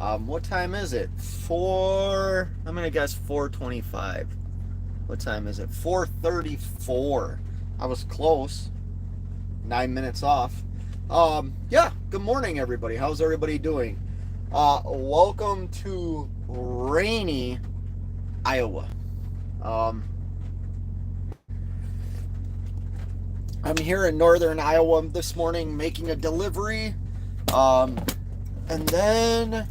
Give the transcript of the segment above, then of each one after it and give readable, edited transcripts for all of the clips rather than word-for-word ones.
What time is it? I'm gonna guess 4:25. What time is it? 4:34. I was close. 9 minutes off. Yeah, good morning, everybody. How's everybody doing? Welcome to rainy Iowa. Um, I'm here in northern Iowa this morning making a delivery. And then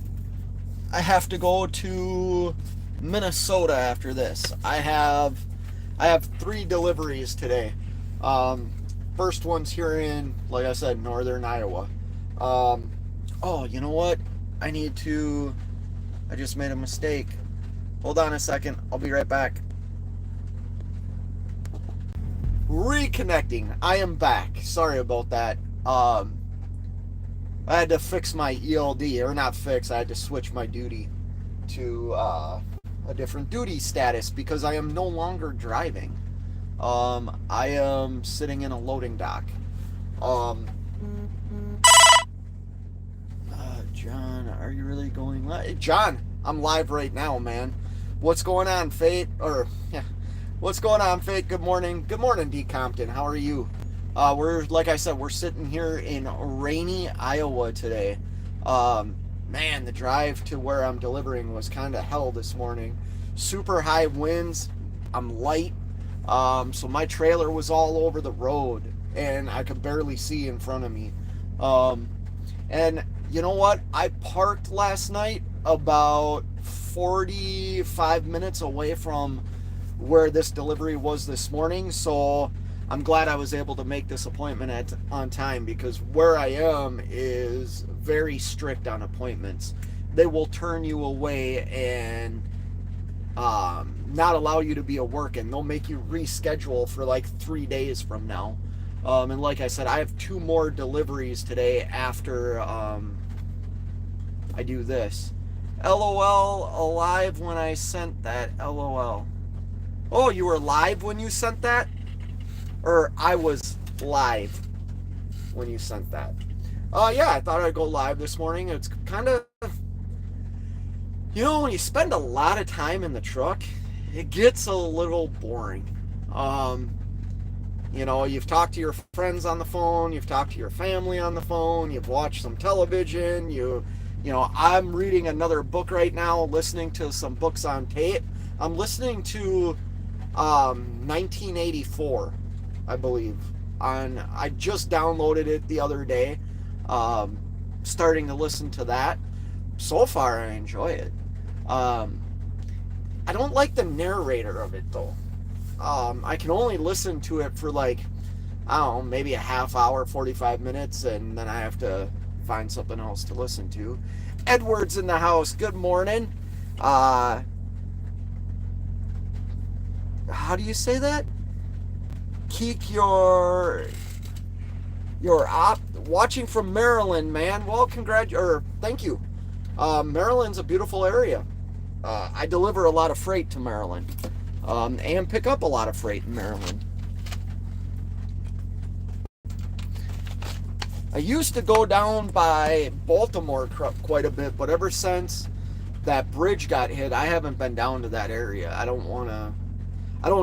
I have to go to Minnesota after this. I have 3 deliveries today. First one's here in, like I said, northern Iowa. Oh, you know what? I just made a mistake. Hold on a second. I'll be right back. Reconnecting. I am back. Sorry about that. I had to fix my ELD, or not fix, I had to switch my duty to a different duty status because I am no longer driving. I am sitting in a loading dock. John, are you really going live? John, I'm live right now, man. What's going on, Fate? What's going on, Fate? Good morning. Good morning, D. Compton. How are you? Like I said, we're sitting here in rainy Iowa today. Man, the drive to where I'm delivering was kind of hell this morning. Super high winds. I'm light. So my trailer was all over the road and I could barely see in front of me. And you know what? I parked last night about 45 minutes away from where this delivery was this morning. So I'm glad I was able to make this appointment on time, because where I am is very strict on appointments. They will turn you away and not allow you to be at work, and they'll make you reschedule for like 3 days from now. And like I said, I have 2 more deliveries today after I do this. LOL, alive when I sent that. LOL. Oh, you were live when you sent that? Or I was live when you sent that? Yeah, I thought I'd go live this morning. It's kind of, when you spend a lot of time in the truck, it gets a little boring. You've talked to your friends on the phone, you've talked to your family on the phone, you've watched some television, I'm reading another book right now, listening to some books on tape. I'm listening to 1984, I believe. I just downloaded it the other day, starting to listen to that. So far, I enjoy it. I don't like the narrator of it, though. I can only listen to it for maybe a half hour, 45 minutes, and then I have to find something else to listen to. Edward's in the house. Good morning. How do you say that? Keek, you're watching from Maryland, man. Well, thank you. Maryland's a beautiful area. I deliver a lot of freight to Maryland, and pick up a lot of freight in Maryland. I used to go down by Baltimore quite a bit, but ever since that bridge got hit, I haven't been down to that area. I don't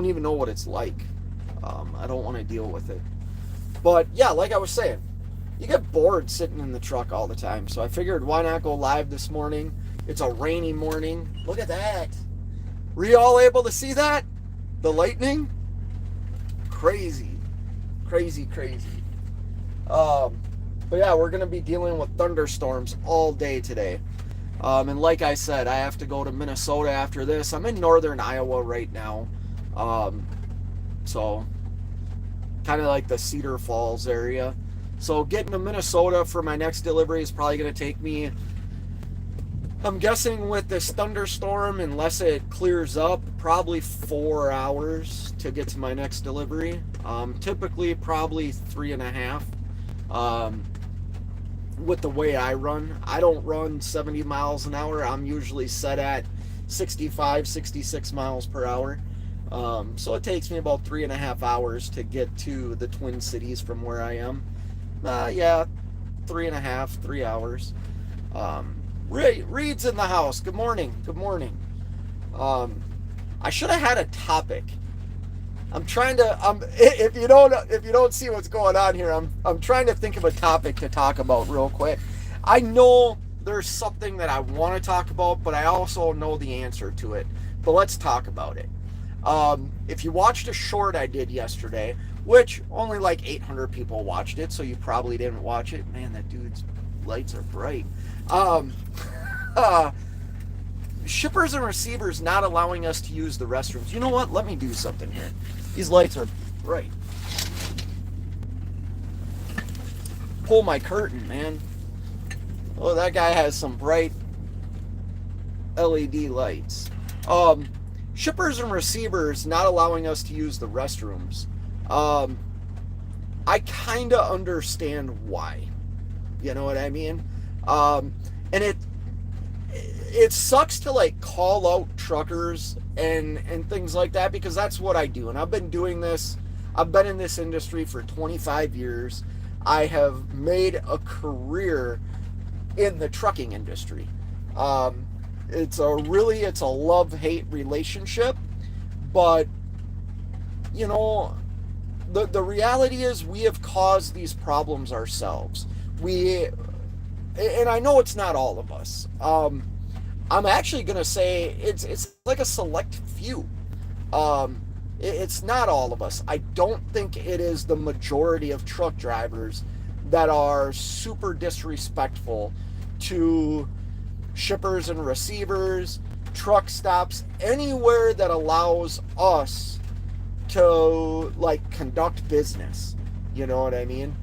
even know what it's like. I don't want to deal with it. But yeah, like I was saying, you get bored sitting in the truck all the time. So I figured, why not go live this morning? It's a rainy morning. Look at that. Were you all able to see that? The lightning? Crazy. Crazy, crazy. But yeah, we're going to be dealing with thunderstorms all day today. And like I said, I have to go to Minnesota after this. I'm in northern Iowa right now. So kind of like the Cedar Falls area. So getting to Minnesota for my next delivery is probably going to take me, I'm guessing with this thunderstorm, unless it clears up, probably 4 hours to get to my next delivery. Typically probably 3.5. With the way I run, I don't run 70 miles an hour. I'm usually set at 65, 66 miles per hour. So it takes me about 3.5 hours to get to the Twin Cities from where I am. 3 hours. Reed's in the house. Good morning. Good morning. I should have had a topic. I'm trying to. If you don't see what's going on here, I'm trying to think of a topic to talk about real quick. I know there's something that I want to talk about, but I also know the answer to it. But let's talk about it. If you watched a short I did yesterday, which only like 800 people watched it, so you probably didn't watch it. Man, that dude's lights are bright. Shippers and receivers not allowing us to use the restrooms. You know what? Let me do something here. These lights are bright. Pull my curtain, man. Oh, that guy has some bright LED lights. Shippers and receivers not allowing us to use the restrooms. I kind of understand why. You know what I mean? And it sucks to like call out truckers and things like that, because that's what I do. And I've been doing this. I've been in this industry for 25 years. I have made a career in the trucking industry. It's a love-hate relationship, but you know, the reality is we have caused these problems ourselves. And I know it's not all of us. I'm actually going to say it's like a select few. It's not all of us. I don't think it is the majority of truck drivers that are super disrespectful to shippers and receivers, truck stops, anywhere that allows us to like conduct business. You know what I mean?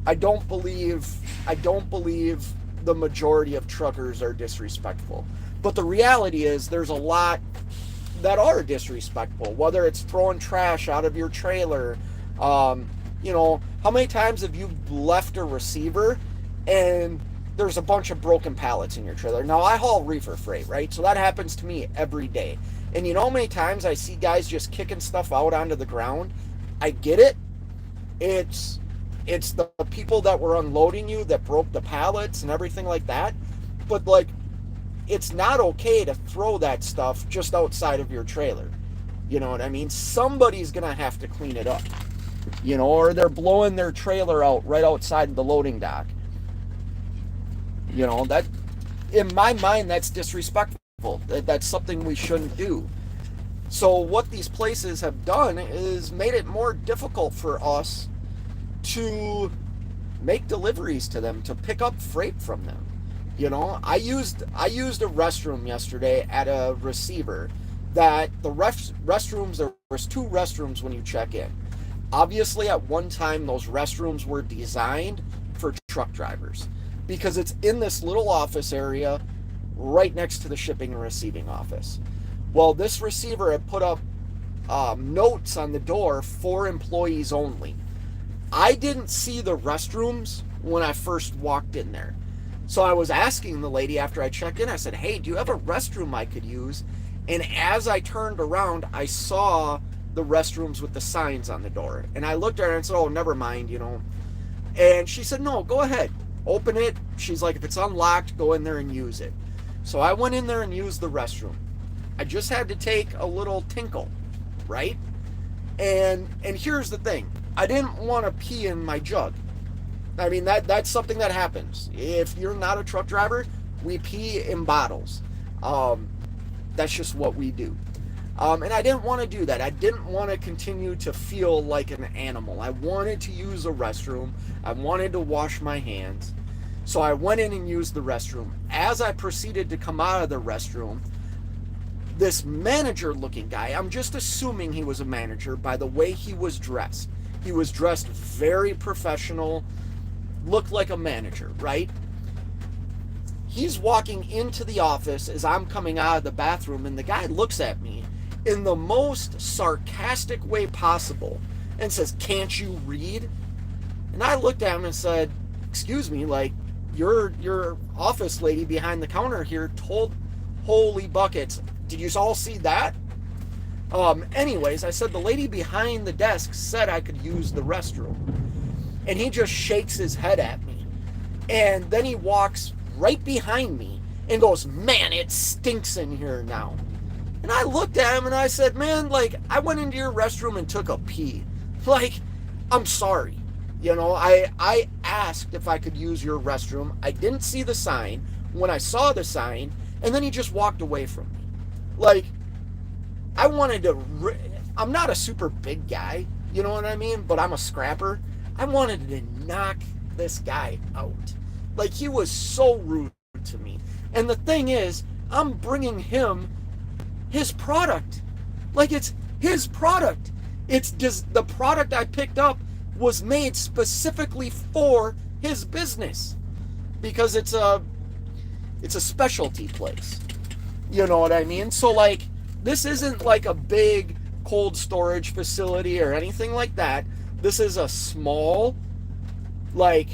I don't believe the majority of truckers are disrespectful. But the reality is there's a lot that are disrespectful, whether it's throwing trash out of your trailer. You know, how many times have you left a receiver and there's a bunch of broken pallets in your trailer? Now, I haul reefer freight, right? So that happens to me every day. And you know how many times I see guys just kicking stuff out onto the ground? I get it. It's the people that were unloading you that broke the pallets and everything like that. But like, it's not okay to throw that stuff just outside of your trailer. You know what I mean? Somebody's going to have to clean it up. You know, or they're blowing their trailer out right outside the loading dock. You know, that, in my mind, that's disrespectful. That's something we shouldn't do. So what these places have done is made it more difficult for us to make deliveries to them, to pick up freight from them. You know, I used a restroom yesterday at a receiver that the restrooms, there was 2 restrooms when you check in. Obviously, at one time, those restrooms were designed for truck drivers because it's in this little office area right next to the shipping and receiving office. Well, this receiver had put up notes on the door for employees only. I didn't see the restrooms when I first walked in there. So I was asking the lady after I checked in, I said, hey, do you have a restroom I could use? And as I turned around, I saw the restrooms with the signs on the door. And I looked at her and said, oh, never mind, you know. And she said, no, go ahead, open it. She's like, if it's unlocked, go in there and use it. So I went in there and used the restroom. I just had to take a little tinkle, right? And here's the thing. I didn't want to pee in my jug. I mean, that's something that happens. If you're not a truck driver, we pee in bottles. That's just what we do. And I didn't want to do that. I didn't want to continue to feel like an animal. I wanted to use a restroom. I wanted to wash my hands. So I went in and used the restroom. As I proceeded to come out of the restroom, this manager-looking guy, I'm just assuming he was a manager by the way he was dressed. He was dressed very professional, looked like a manager, right? He's walking into the office as I'm coming out of the bathroom, and the guy looks at me in the most sarcastic way possible and says, can't you read? And I looked at him and said, excuse me, like, your office lady behind the counter here told, holy buckets, did you all see that? Anyways, I said, the lady behind the desk said I could use the restroom. And he just shakes his head at me. And then he walks right behind me and goes, "Man, it stinks in here now." And I looked at him and I said, "Man, like, I went into your restroom and took a pee. Like, I'm sorry. I asked if I could use your restroom. I didn't see the sign. When I saw the sign, and then he just walked away from me. Like, I wanted to, I'm not a super big guy, you know what I mean? But I'm a scrapper. I wanted to knock this guy out. Like, he was so rude to me. And the thing is, I'm bringing him his product. Like, it's his product. It's just the product I picked up was made specifically for his business, because it's a specialty place. You know what I mean? So, like, this isn't like a big cold storage facility or anything like that. This is a small, like,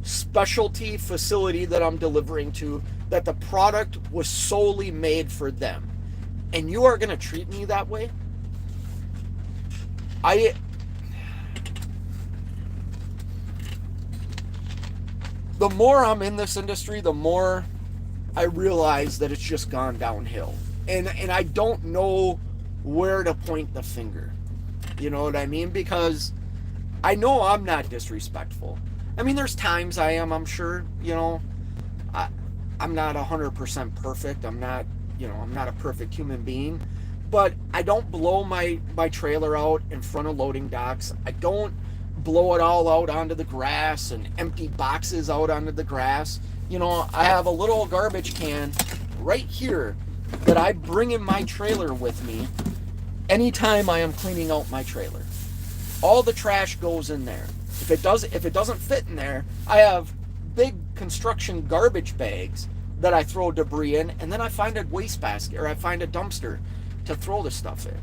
specialty facility that I'm delivering to, that the product was solely made for them. And you are going to treat me that way? The more I'm in this industry, the more I realize that it's just gone downhill. And I don't know where to point the finger. You know what I mean? Because I know I'm not disrespectful. I mean, there's times I am, I'm sure, I'm not 100% perfect. I'm not a perfect human being. But I don't blow my trailer out in front of loading docks. I don't blow it all out onto the grass and empty boxes out onto the grass. I have a little garbage can right here that I bring in my trailer with me anytime I am cleaning out my trailer. All the trash goes in there. If it doesn't fit in there, I have big construction garbage bags that I throw debris in, and then I find a waste basket, or I find a dumpster to throw the stuff in.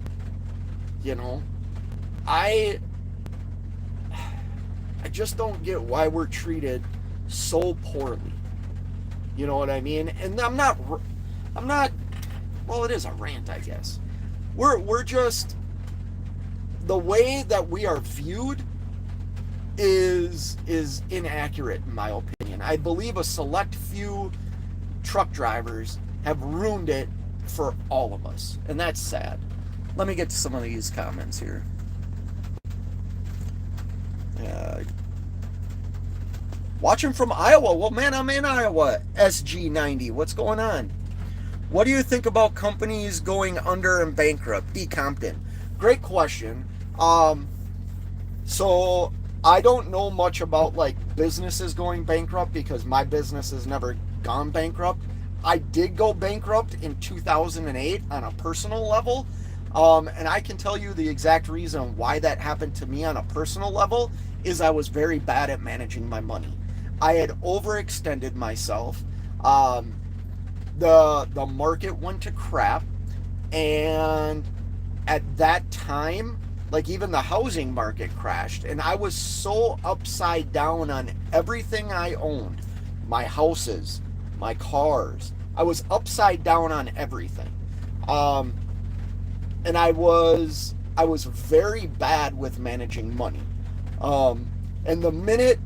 I just don't get why we're treated so poorly. You know what I mean? And I'm not, well, it is a rant, I guess. We're just, the way that we are viewed is inaccurate, in my opinion. I believe a select few truck drivers have ruined it for all of us, and that's sad. Let me get to some of these comments here. Watching from Iowa. Well, man, I'm in Iowa. SG90. What's going on? What do you think about companies going under and bankrupt? D. Compton. Great question. So I don't know much about like businesses going bankrupt, because my business has never gone bankrupt. I did go bankrupt in 2008 on a personal level. And I can tell you the exact reason why that happened to me on a personal level is I was very bad at managing my money. I had overextended myself. The market went to crap, and at that time, like, even the housing market crashed, and I was so upside down on everything I owned. My houses, my cars. I was upside down on everything. And I was very bad with managing money. And the minute,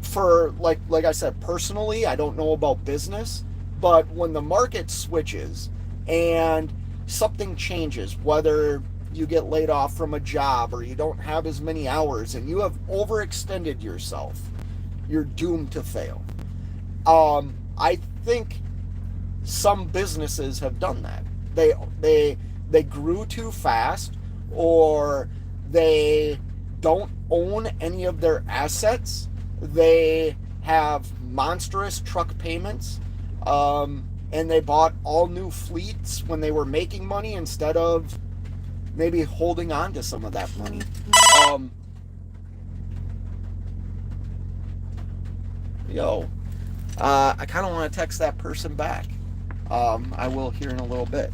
for like I said, personally, I don't know about business, but when the market switches and something changes, whether you get laid off from a job or you don't have as many hours and you have overextended yourself, you're doomed to fail. I think some businesses have done that. They grew too fast, or they don't own any of their assets. They have monstrous truck payments, and they bought all new fleets when they were making money instead of maybe holding on to some of that money. I kind of want to text that person back. I will here in a little bit.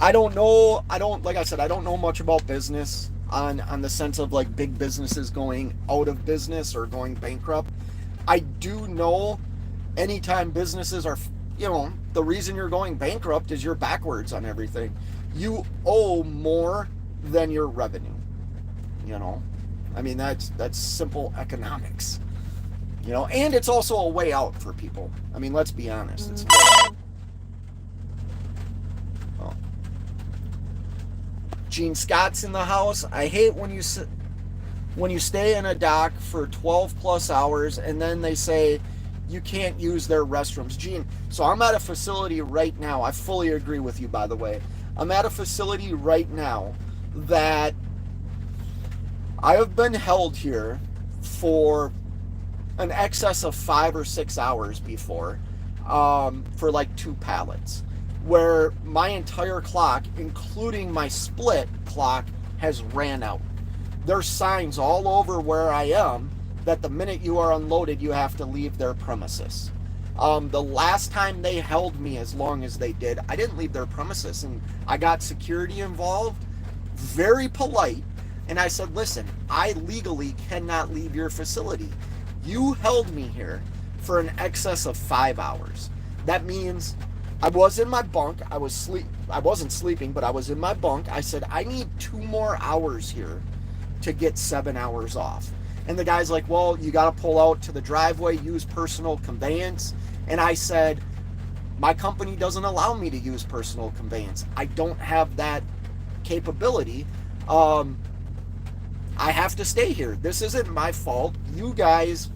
I don't know. Like I said, I don't know much about business on the sense of like big businesses going out of business or going bankrupt. I do know anytime businesses are, the reason you're going bankrupt is you're backwards on everything. You owe more than your revenue. I mean, that's simple economics. You know, and it's also a way out for people. I mean, let's be honest. It's oh. Gene Scott's in the house. I hate when you stay in a dock for 12 plus hours and then they say you can't use their restrooms. Gene, so I'm at a facility right now. I fully agree with you, by the way. I'm at a facility right now that I have been held here for an excess of 5 or 6 hours before, for like 2 pallets, where my entire clock, including my split clock, has ran out. There's signs all over where I am that the minute you are unloaded, you have to leave their premises. The last time they held me as long as they did, I didn't leave their premises, and I got security involved, very polite, and I said, listen, I legally cannot leave your facility. You held me here for an excess of 5 hours. That means I was in my bunk. I wasn't sleeping, but I was in my bunk. I said, I need 2 more hours here to get 7 hours off. And the guy's like, well, you got to pull out to the driveway, use personal conveyance. And I said, my company doesn't allow me to use personal conveyance. I don't have that capability. I have to stay here. This isn't my fault. You guys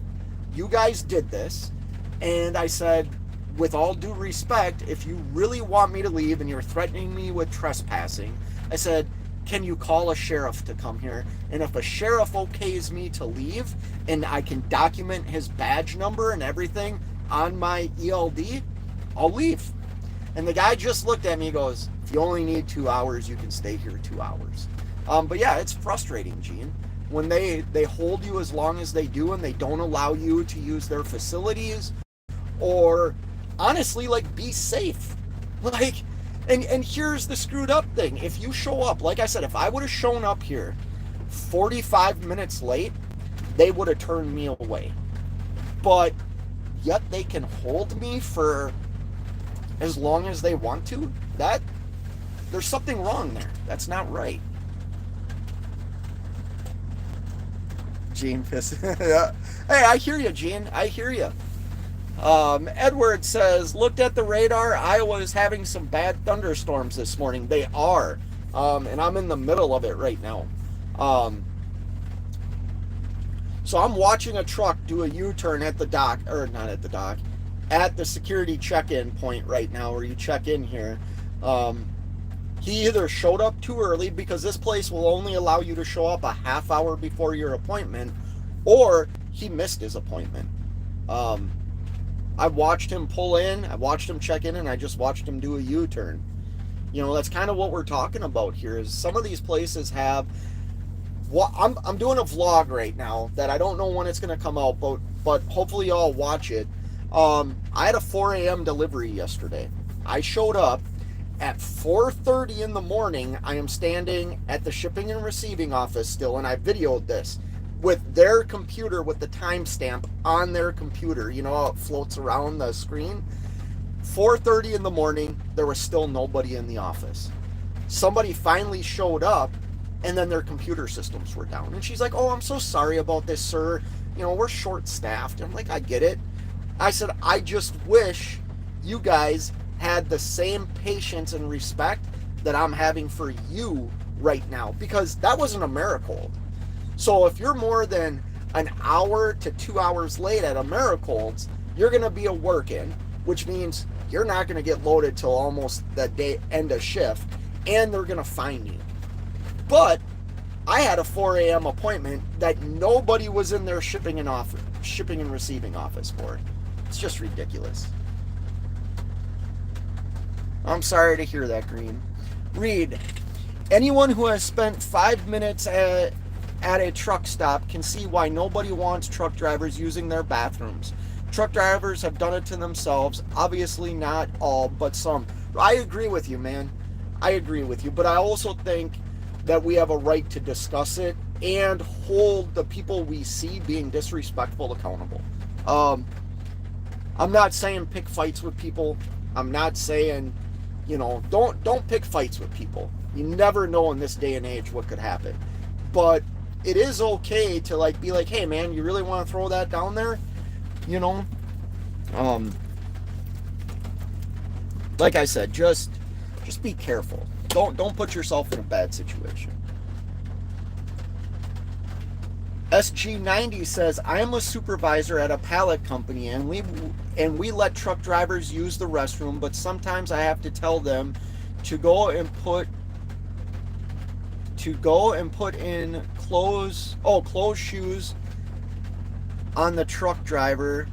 did this. And I said, with all due respect, if you really want me to leave and you're threatening me with trespassing, I said, can you call a sheriff to come here? And if a sheriff okays me to leave and I can document his badge number and everything on my ELD, I'll leave. And the guy just looked at me and goes, if you only need 2 hours, you can stay here 2 hours. But yeah, it's frustrating, Gene. When they hold you as long as they do and they don't allow you to use their facilities or honestly, like, be safe. Like, and here's the screwed up thing. If you show up, like I said, if I would have shown up here 45 minutes late, they would have turned me away. But yet they can hold me for as long as they want to. There's something wrong there. That's not right. Gene piss. Yeah. Hey, I hear you, Gene. I hear you. Edward says, looked at the radar. Iowa is having some bad thunderstorms this morning. They are. And I'm in the middle of it right now. So I'm watching a truck do a U-turn at the dock, or not at the dock, at the security check-in point right now where you check in here. He either showed up too early, because this place will only allow you to show up a half hour before your appointment, or he missed his appointment. I watched him pull in, I watched him check in, and I just watched him do a U-turn. You know, that's kind of what we're talking about here, is some of these places have... Well, I'm doing a vlog right now that I don't know when it's going to come out, but hopefully y'all watch it. I had a 4 a.m. delivery yesterday. I showed up at 4:30 in the morning. I am standing at the shipping and receiving office still, and I videoed this with their computer with the timestamp on their computer. You know how it floats around the screen? 4:30 in the morning, there was still nobody in the office. Somebody finally showed up, and then their computer systems were down. And she's like, oh, I'm so sorry about this, sir. You know, we're short-staffed. I'm like, I get it. I said, I just wish you guys had the same patience and respect that I'm having for you right now, because that wasn't a Americold. So if you're more than an hour to 2 hours late at Americolds, you're going to be a work-in, which means you're not going to get loaded till almost the day end of shift, and they're going to fine you. But I had a 4 a.m. appointment that nobody was in their shipping and receiving office for. It's just ridiculous. I'm sorry to hear that, Green. Reed, anyone who has spent 5 minutes at a truck stop can see why nobody wants truck drivers using their bathrooms. Truck drivers have done it to themselves. Obviously not all, but some. I agree with you, man. I agree with you. But I also think that we have a right to discuss it and hold the people we see being disrespectful accountable. I'm not saying pick fights with people. I'm not saying, you know, don't pick fights with people. You never know in this day and age what could happen. But it is okay to be like, hey man, you really want to throw that down there? you know. Um, like I said, just be careful. Don't put yourself in a bad situation. SG90 says, I am a supervisor at a pallet company, and we let truck drivers use the restroom, but sometimes I have to tell them to go and put in closed shoes on the truck driver.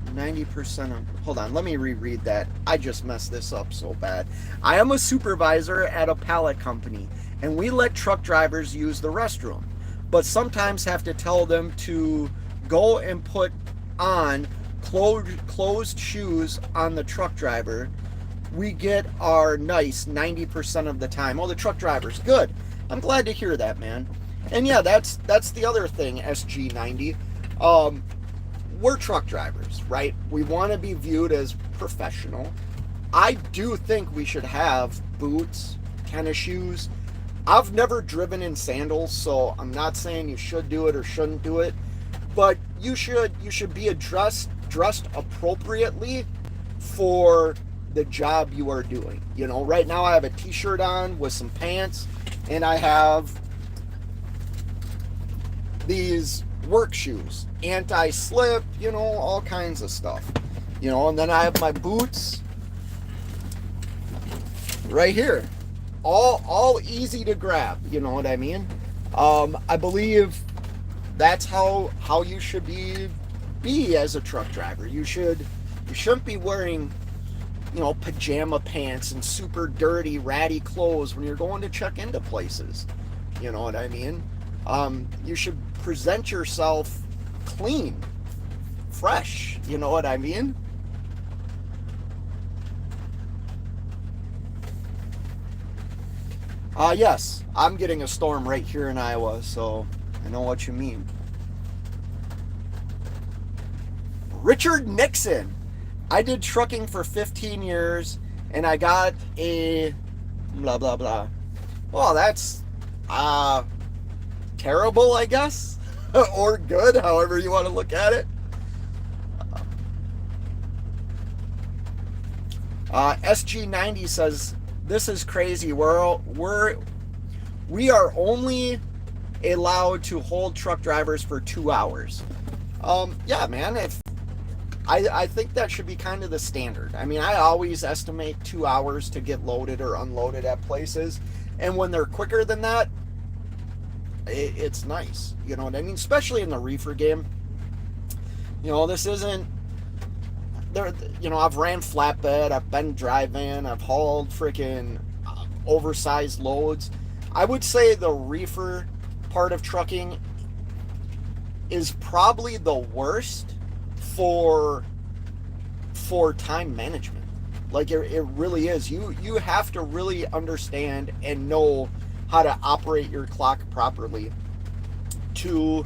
90% of, hold on, let me reread that. I just messed this up so bad. I am a supervisor at a pallet company, and we let truck drivers use the restroom, but sometimes have to tell them to go and put on closed shoes on the truck driver. We get our nice 90% of the time. Oh, the truck drivers, good. I'm glad to hear that, man. And yeah, that's the other thing, SG90. We're truck drivers, right? We want to be viewed as professional. I do think we should have boots, tennis shoes. I've never driven in sandals, so I'm not saying you should do it or shouldn't do it, but you should be dressed appropriately for the job you are doing. You know, right now I have a t-shirt on with some pants, and I have these work shoes, anti-slip, you know, all kinds of stuff, you know. And then I have my boots right here, all easy to grab, you know what I mean. I believe that's how you should be as a truck driver. You shouldn't be wearing, you know, pajama pants and super dirty ratty clothes when you're going to check into places, you know what I mean. You should present yourself clean, fresh, you know what I mean. Yes, I'm getting a storm right here in Iowa, so I know what you mean. Richard Nixon, I did trucking for 15 years and I got a blah blah blah. Well, that's terrible, I guess, or good, however you want to look at it. SG90 says, this is crazy. We are only allowed to hold truck drivers for 2 hours. Yeah, man, I think that should be kind of the standard. I mean, I always estimate 2 hours to get loaded or unloaded at places, and when they're quicker than that, it's nice, you know what I mean? Especially in the reefer game. You know, this isn't there. You know, I've ran flatbed, I've been dry van, I've hauled freaking oversized loads. I would say the reefer part of trucking is probably the worst for time management. Like it really is. You have to really understand and know how to operate your clock properly to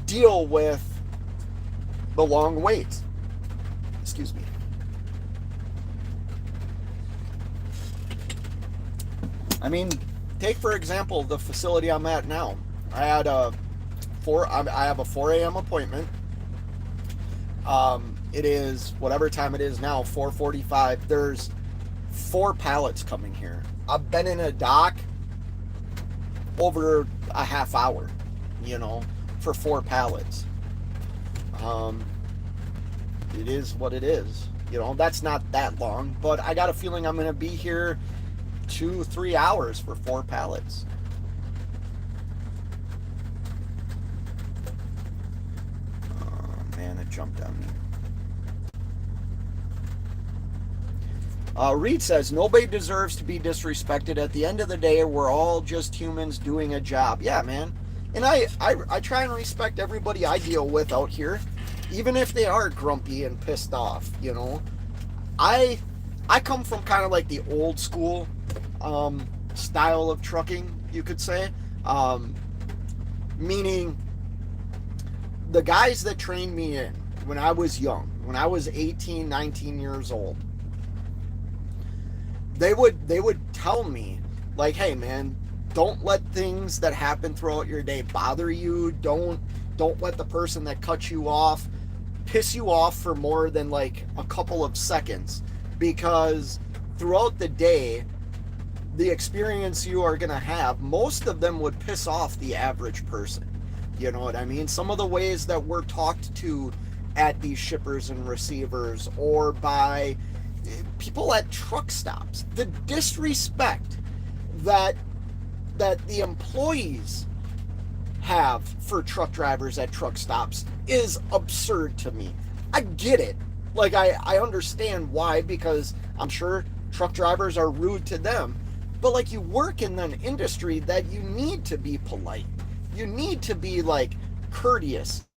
deal with the long waits. Excuse me. I mean, take for example the facility I'm at now. I have a 4 a.m. appointment. It is whatever time it is now, 4:45. There's 4 pallets coming here. I've been in a dock over a half hour, you know, for 4 pallets. It is what it is. You know, that's not that long, but I got a feeling I'm going to be here 2-3 hours for 4 pallets. Oh man, it jumped on me. Reed says, nobody deserves to be disrespected. At the end of the day, we're all just humans doing a job. Yeah, man. And I try and respect everybody I deal with out here, even if they are grumpy and pissed off, you know. I come from kind of like the old school style of trucking, you could say. Meaning the guys that trained me in when I was young, when I was 18, 19 years old, they would tell me, like, hey man, don't let things that happen throughout your day bother you. Don't, don't let the person that cuts you off piss you off for more than like a couple of seconds, because throughout the day, the experience you are going to have, most of them would piss off the average person. You know what I mean? Some of the ways that we're talked to at these shippers and receivers, or by people at truck stops, the disrespect that the employees have for truck drivers at truck stops is absurd to me. I get it. Like, I understand why, because I'm sure truck drivers are rude to them. But, like, you work in an industry that you need to be polite. You need to be, like, courteous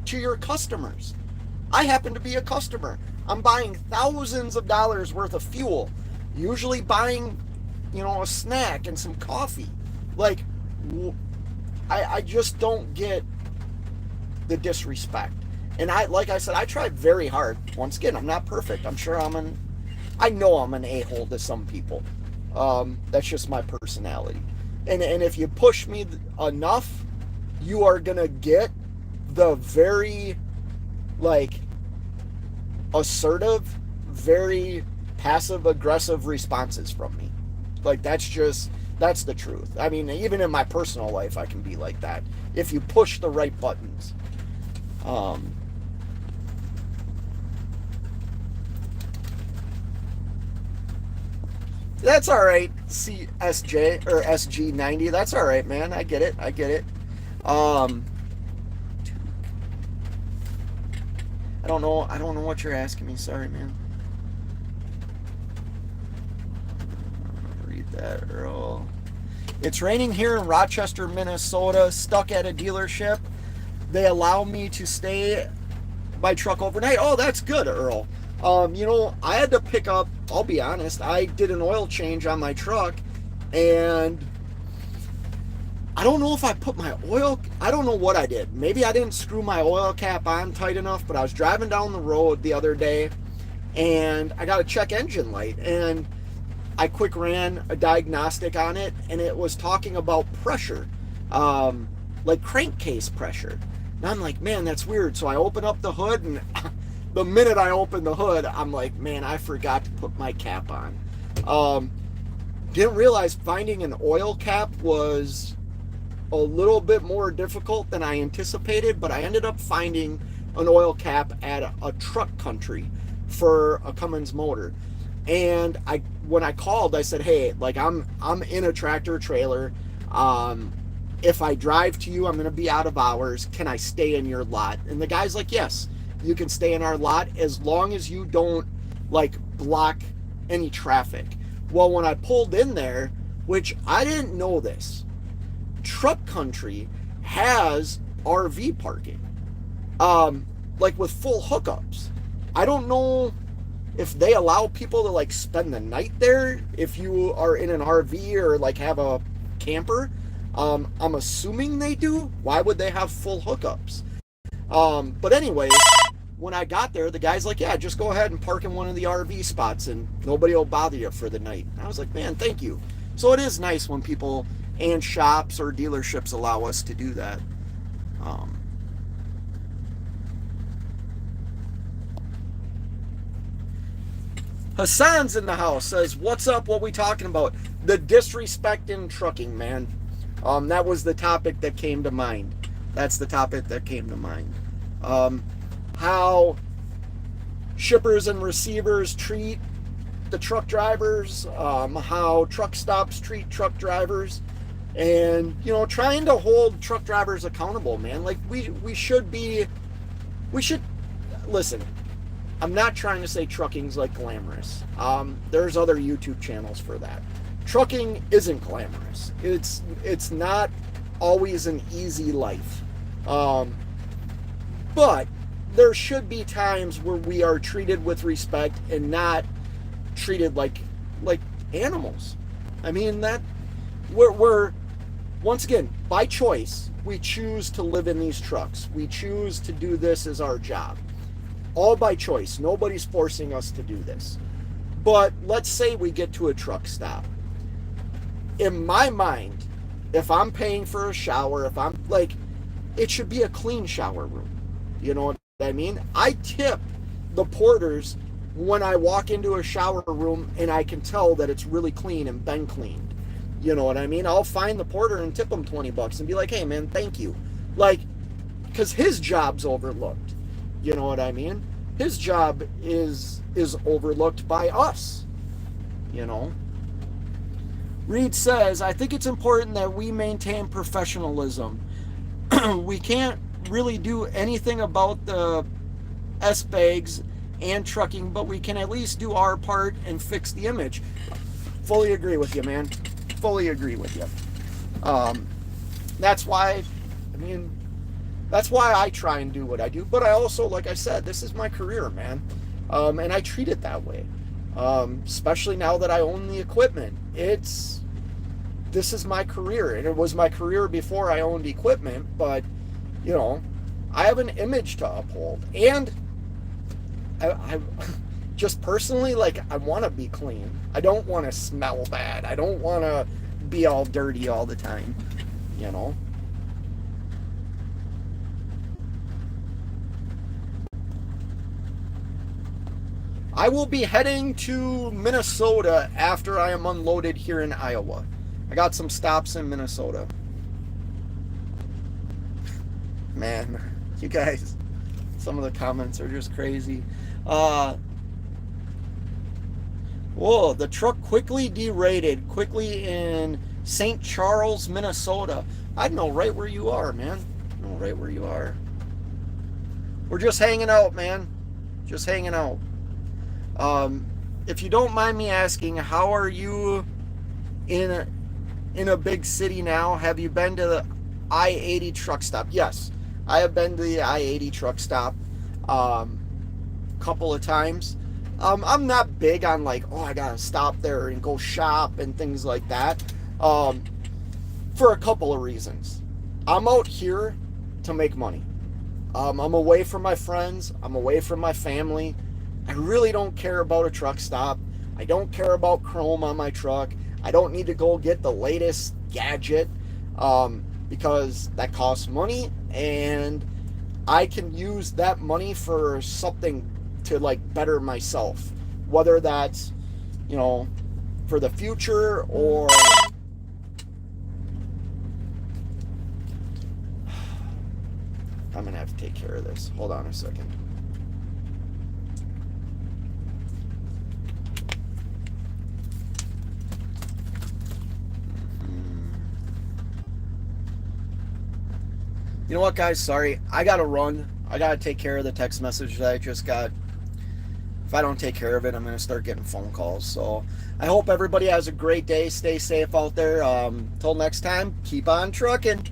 to your customers. I happen to be a customer. I'm buying thousands of dollars worth of fuel, usually buying, a snack and some coffee. Like, I just don't get the disrespect. And like I said, I tried very hard. Once again, I'm not perfect. I'm sure I know I'm an a-hole to some people. That's just my personality. And if you push me enough, you are going to get the very, like, assertive, very passive-aggressive responses from me. Like, that's the truth. I mean, even in my personal life, I can be like that if you push the right buttons. That's all right, CSJ or SG90. That's all right, man. I get it. I don't know what you're asking me. Sorry, man. Read that, Earl. It's raining here in Rochester, Minnesota. Stuck at a dealership. They allow me to stay my truck overnight. Oh, that's good, Earl. I had to pick up, I'll be honest, I did an oil change on my truck, and I don't know if I put my I don't know what I did. Maybe I didn't screw my oil cap on tight enough, but I was driving down the road the other day, and I got a check engine light, and I quick ran a diagnostic on it, and it was talking about pressure, like crankcase pressure. And I'm like, man, that's weird. So I open up the hood, and the minute I open the hood, I'm like, man, I forgot to put my cap on. Didn't realize finding an oil cap was a little bit more difficult than I anticipated, but I ended up finding an oil cap at a truck country for a Cummins motor. And when I called, I said, hey, like, I'm in a tractor trailer. If I drive to you, I'm going to be out of hours. Can I stay in your lot? And the guy's like, yes, you can stay in our lot as long as you don't, like, block any traffic. Well, when I pulled in there, which I didn't know this, truck country has RV parking, like with full hookups. I don't know if they allow people to, like, spend the night there if you are in an RV or, like, have a camper. I'm assuming they do. Why would they have full hookups? But anyway, when I got there, the guy's like, yeah, just go ahead and park in one of the RV spots and nobody will bother you for the night. And I was like, man, thank you. So it is nice when people and shops or dealerships allow us to do that. Hassan's in the house, says, what's up? What we talking about? The disrespect in trucking, man. That was the topic that came to mind. That's the topic that came to mind. How shippers and receivers treat the truck drivers, how truck stops treat truck drivers, and, trying to hold truck drivers accountable, man. Like, we should listen. I'm not trying to say trucking's, like, glamorous. There's other YouTube channels for that. Trucking isn't glamorous. It's not always an easy life. But there should be times where we are treated with respect and not treated like animals. I mean, that we're once again, by choice, we choose to live in these trucks. We choose to do this as our job. All by choice. Nobody's forcing us to do this. But let's say we get to a truck stop. In my mind, if I'm paying for a shower, if I'm like, it should be a clean shower room. You know what I mean? I tip the porters when I walk into a shower room and I can tell that it's really clean and been cleaned. You know what I mean? I'll find the porter and tip him $20 and be like, hey man, thank you. Like, because his job's overlooked. You know what I mean? His job is overlooked by us. You know? Reed says, I think it's important that we maintain professionalism. We can't really do anything about the S-bags and trucking, but we can at least do our part and fix the image. Fully agree with you, man. Fully agree with you. That's why, that's why I try and do what I do. But I also, like I said, this is my career, man. And I treat it that way. Especially now that I own the equipment. This is my career. And it was my career before I owned equipment. But, you know, I have an image to uphold. And I just personally, like, I want to be clean. I don't want to smell bad. I don't want to be all dirty all the time, you know? I will be heading to Minnesota after I am unloaded here in Iowa. I got some stops in Minnesota. Man, you guys, some of the comments are just crazy. Whoa, the truck quickly derated in St. Charles, Minnesota. I know right where you are, man. I know right where you are. We're just hanging out, man. Just hanging out. If you don't mind me asking, how are you in a big city now? Have you been to the I-80 truck stop? Yes, I have been to the I-80 truck stop couple of times. I'm not big on like, oh, I gotta stop there and go shop and things like that, for a couple of reasons. I'm out here to make money. I'm away from my friends. I'm away from my family. I really don't care about a truck stop. I don't care about chrome on my truck. I don't need to go get the latest gadget, because that costs money, and I can use that money for something to like better myself, whether that's, you know, for the future or I'm gonna have to take care of this. Hold on a second. You know what, guys? Sorry, I gotta run. I gotta take care of the text message that I just got. If I don't take care of it, I'm gonna start getting phone calls. So I hope everybody has a great day. Stay safe out there. Till next time, keep on trucking.